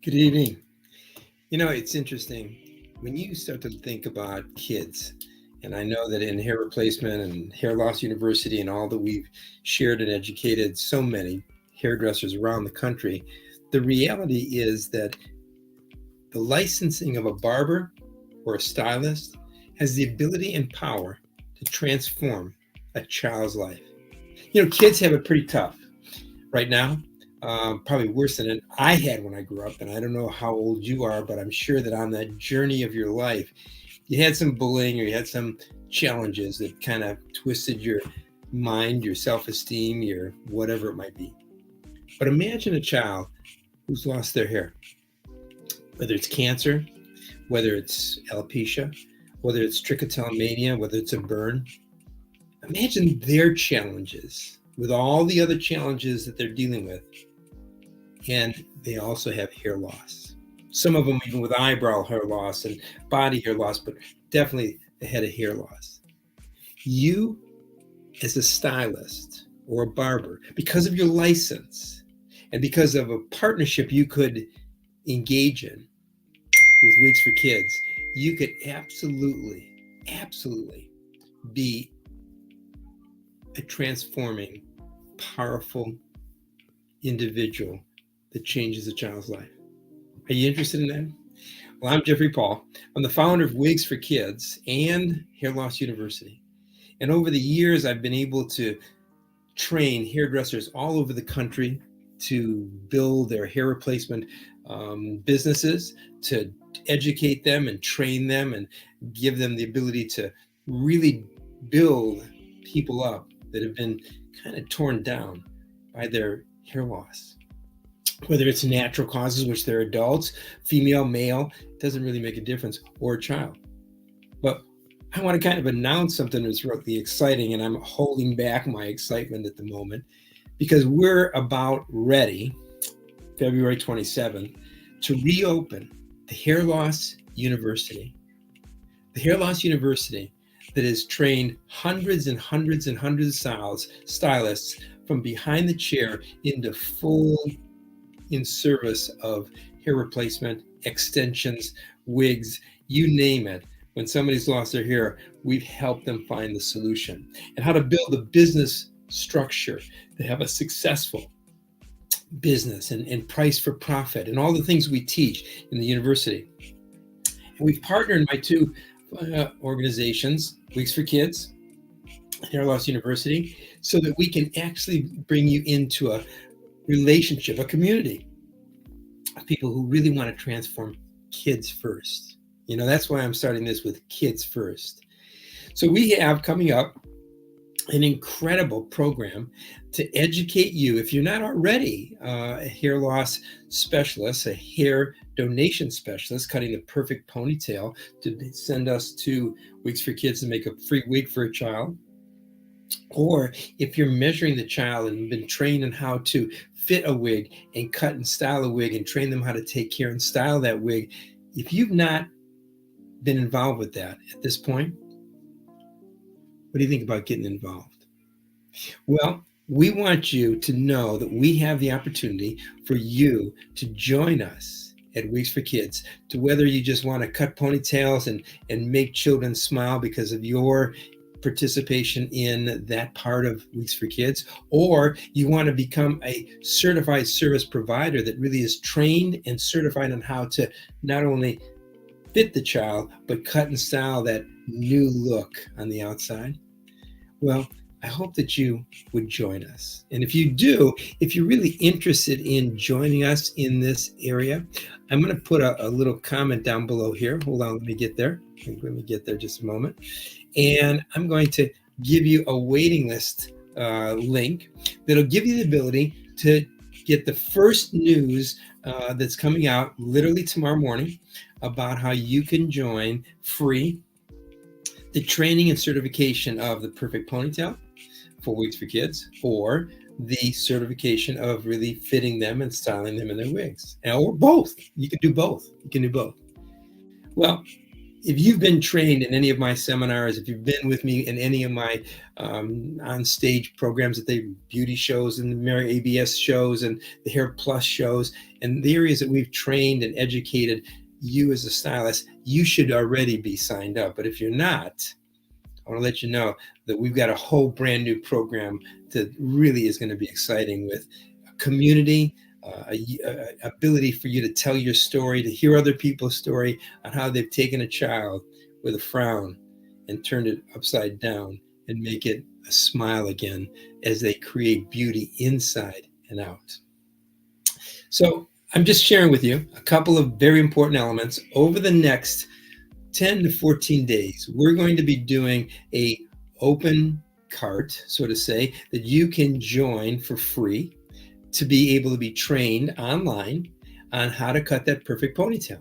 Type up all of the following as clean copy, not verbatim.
Good evening. It's interesting when you start to think about kids, and I know that in hair replacement and hair loss university and all that we've shared and educated so many hairdressers around the country, the reality is that the licensing of a barber or a stylist has the ability and power to transform a child's life. Kids have it pretty tough right now, probably worse than I had when I grew up. And I don't know how old you are, but I'm sure that on that journey of your life, you had some bullying or you had some challenges that kind of twisted your mind, your self-esteem, your whatever it might be. But imagine a child who's lost their hair, whether it's cancer, whether it's alopecia, whether it's trichotillomania, whether it's a burn. Imagine their challenges with all the other challenges that they're dealing with. And they also have hair loss. Some of them even with eyebrow hair loss and body hair loss, but definitely the head of hair loss. You, as a stylist or a barber, because of your license and because of a partnership you could engage in with Wigs for Kids, you could absolutely be a transforming, powerful individual that changes a child's life. Are you interested in that? Well, I'm Jeffrey Paul. I'm the founder of Wigs for Kids and Hair Loss University. And over the years, I've been able to train hairdressers all over the country to build their hair replacement businesses, to educate them and train them and give them the ability to really build people up that have been kind of torn down by their hair loss. Whether it's natural causes, which they're adults, female, male, doesn't really make a difference, or a child. But I want to kind of announce something that's really exciting, and I'm holding back my excitement at the moment because we're about ready, February 27th, to reopen the Hair Loss University. The Hair Loss University that has trained hundreds and hundreds and hundreds of stylists from behind the chair into full in service of hair replacement, extensions, wigs, you name it. When somebody's lost their hair, we've helped them find the solution and how to build a business structure to have a successful business and price for profit and all the things we teach in the university. And we've partnered my two organizations, Wigs for Kids, Hair Loss University, so that we can actually bring you into a relationship, a community of people who really want to transform kids first. That's why I'm starting this with kids first. So we have coming up an incredible program to educate you, if you're not already a hair loss specialist, a hair donation specialist, cutting the perfect ponytail, to send us to Wigs for Kids to make a free wig for a child. Or if you're measuring the child and been trained on how to fit a wig and cut and style a wig and train them how to take care and style that wig, if you've not been involved with that at this point, what do you think about getting involved? Well, we want you to know that we have the opportunity for you to join us at Wigs for Kids, to whether you just want to cut ponytails and make children smile because of your participation in that part of Wigs for Kids, or you want to become a certified service provider that really is trained and certified on how to not only fit the child, but cut and style that new look on the outside. Well, I hope that you would join us. And if you do, if you're really interested in joining us in this area, I'm going to put a little comment down below here. Hold on, let me get there. Let me get there just a moment. And I'm going to give you a waiting list link that'll give you the ability to get the first news that's coming out literally tomorrow morning about how you can join free the training and certification of the perfect ponytail for Wigs for Kids, or the certification of really fitting them and styling them in their wigs, or both. You can do both. Well, If you've been trained in any of my seminars, if you've been with me in any of my on-stage programs that they beauty shows and the Mary ABS shows and the Hair Plus shows, and the areas that we've trained and educated you as a stylist, you should already be signed up. But if you're not, I want to let you know that we've got a whole brand new program that really is going to be exciting, with a community, ability for you to tell your story, to hear other people's story on how they've taken a child with a frown and turned it upside down and make it a smile again as they create beauty inside and out. So I'm just sharing with you a couple of very important elements. Over the next 10 to 14 days, we're going to be doing a open cart, so to say, that you can join for free to be able to be trained online on how to cut that perfect ponytail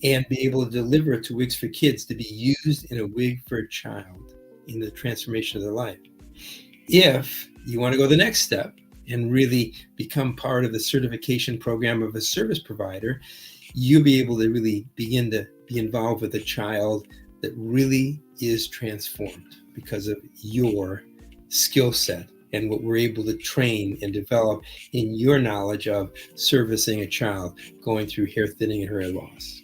and be able to deliver it to Wigs for Kids to be used in a wig for a child in the transformation of their life. If you want to go the next step and really become part of the certification program of a service provider, you'll be able to really begin to be involved with a child that really is transformed because of your skill set and what we're able to train and develop in your knowledge of servicing a child going through hair thinning and hair loss.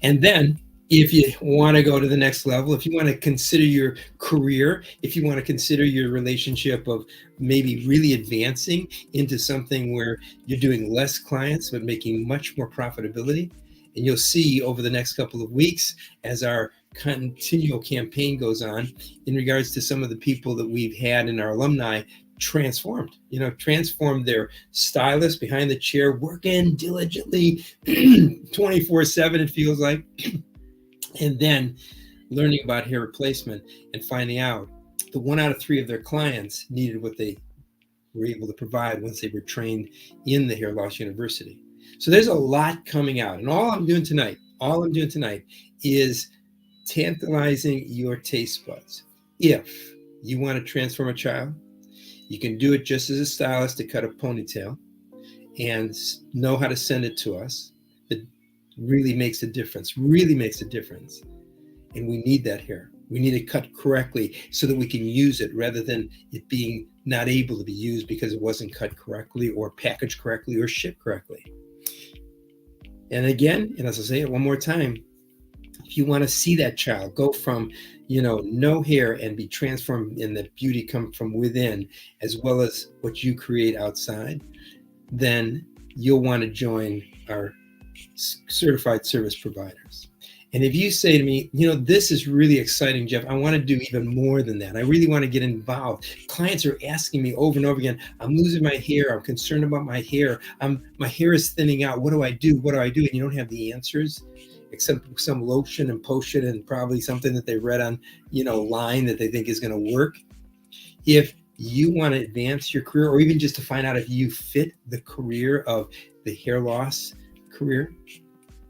And then if you want to go to the next level, if you want to consider your career, if you want to consider your relationship of maybe really advancing into something where you're doing less clients but making much more profitability, and you'll see over the next couple of weeks as our continual campaign goes on in regards to some of the people that we've had in our alumni transformed their stylist behind the chair, working diligently 24/7, it feels like, and then learning about hair replacement and finding out that 1 out of 3 of their clients needed what they were able to provide once they were trained in the Hair Loss University. So there's a lot coming out, and all I'm doing tonight is tantalizing your taste buds. If you want to transform a child, you can do it just as a stylist to cut a ponytail and know how to send it to us. It really makes a difference, And we need that hair. We need it cut correctly so that we can use it rather than it being not able to be used because it wasn't cut correctly or packaged correctly or shipped correctly. And again, and as I say it one more time, if you want to see that child go from, no hair and be transformed and the beauty come from within, as well as what you create outside, then you'll want to join our certified service providers. And if you say to me, this is really exciting, Jeff, I want to do even more than that. I really want to get involved. Clients are asking me over and over again, I'm losing my hair. I'm concerned about my hair. My hair is thinning out. What do I do? And you don't have the answers except some lotion and potion and probably something that they read on, line that they think is going to work. If you want to advance your career, or even just to find out if you fit the career of the hair loss career,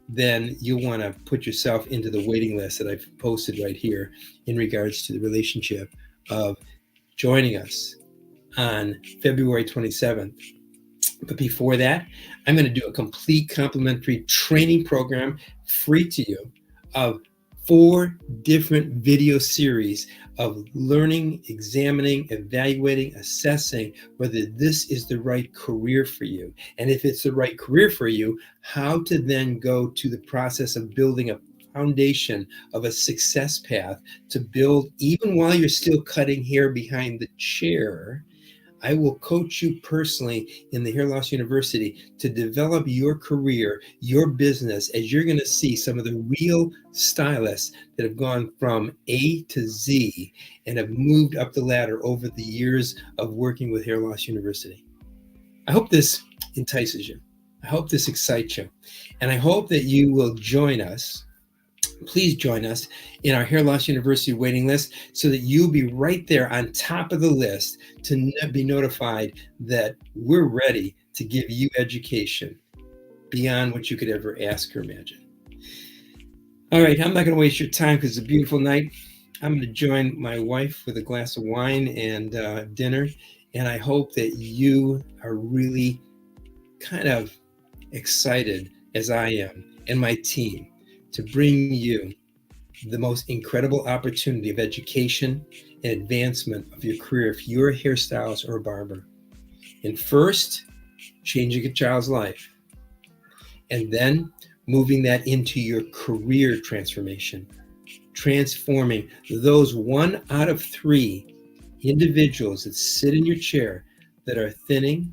then you'll want to put yourself into the waiting list that I've posted right here in regards to the relationship of joining us on February 27th. But before that, I'm going to do a complete complimentary training program free to you of 4 different video series of learning, examining, evaluating, assessing whether this is the right career for you. And if it's the right career for you, how to then go to the process of building a foundation of a success path to build, even while you're still cutting hair behind the chair. I will coach you personally in the Hair Loss University to develop your career, your business, as you're going to see some of the real stylists that have gone from A to Z and have moved up the ladder over the years of working with Hair Loss University. I hope this entices you. I hope this excites you. And I hope that you will join us. Please join us in our Hair Loss University waiting list so that you'll be right there on top of the list to be notified that we're ready to give you education beyond what you could ever ask or imagine. All right, I'm not going to waste your time because it's a beautiful night. I'm going to join my wife with a glass of wine and dinner, and I hope that you are really kind of excited as I am and my team to bring you the most incredible opportunity of education and advancement of your career if you're a hairstylist or a barber. And first, changing a child's life. And then moving that into your career transformation, transforming those 1 out of 3 individuals that sit in your chair that are thinning,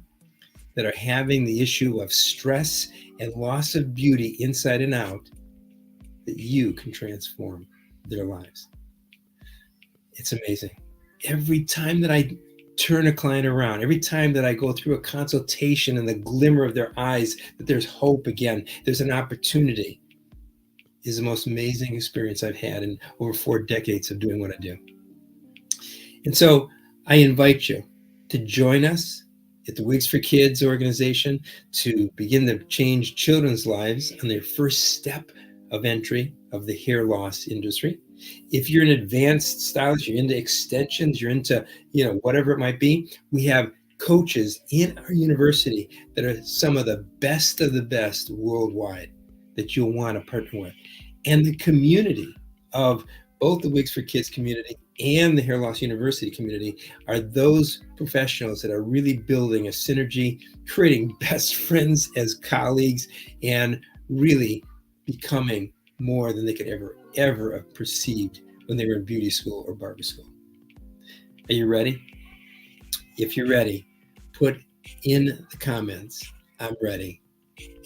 that are having the issue of stress and loss of beauty inside and out, that you can transform their lives. It's amazing. Every time that I turn a client around, every time that I go through a consultation and the glimmer of their eyes that there's hope again, there's an opportunity, is the most amazing experience I've had in over 4 decades of doing what I do. And so I invite you to join us at the Wigs for Kids organization to begin to change children's lives on their first step of entry of the hair loss industry. If you're an advanced stylist, you're into extensions, you're into, whatever it might be, we have coaches in our university that are some of the best worldwide that you'll want to partner with. And the community of both the Wigs for Kids community and the Hair Loss University community are those professionals that are really building a synergy, creating best friends as colleagues, and really becoming more than they could ever have perceived when they were in beauty school or barber school. Are you ready? If you're ready, put in the comments, "I'm ready,"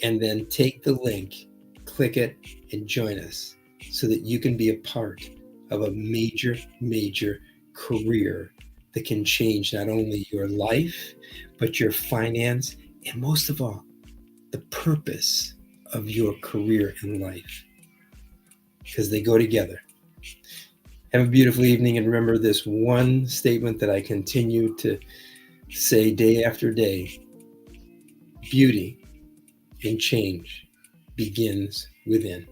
and then take the link, click it, and join us so that you can be a part of a major career that can change not only your life, but your finance, and most of all, the purpose of your career in life, because they go together. Have a beautiful evening, and remember this one statement that I continue to say day after day: beauty and change begins within.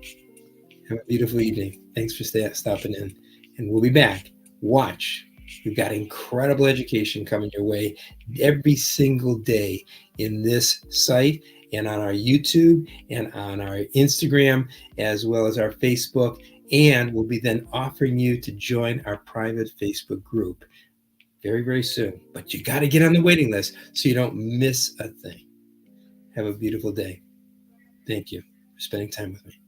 Have a beautiful evening. Thanks for stopping in, and we'll be back. Watch. We've got incredible education coming your way every single day in this site and on our YouTube and on our Instagram, as well as our Facebook. And we'll be then offering you to join our private Facebook group very soon. But you got to get on the waiting list so you don't miss a thing. Have a beautiful day. Thank you for spending time with me.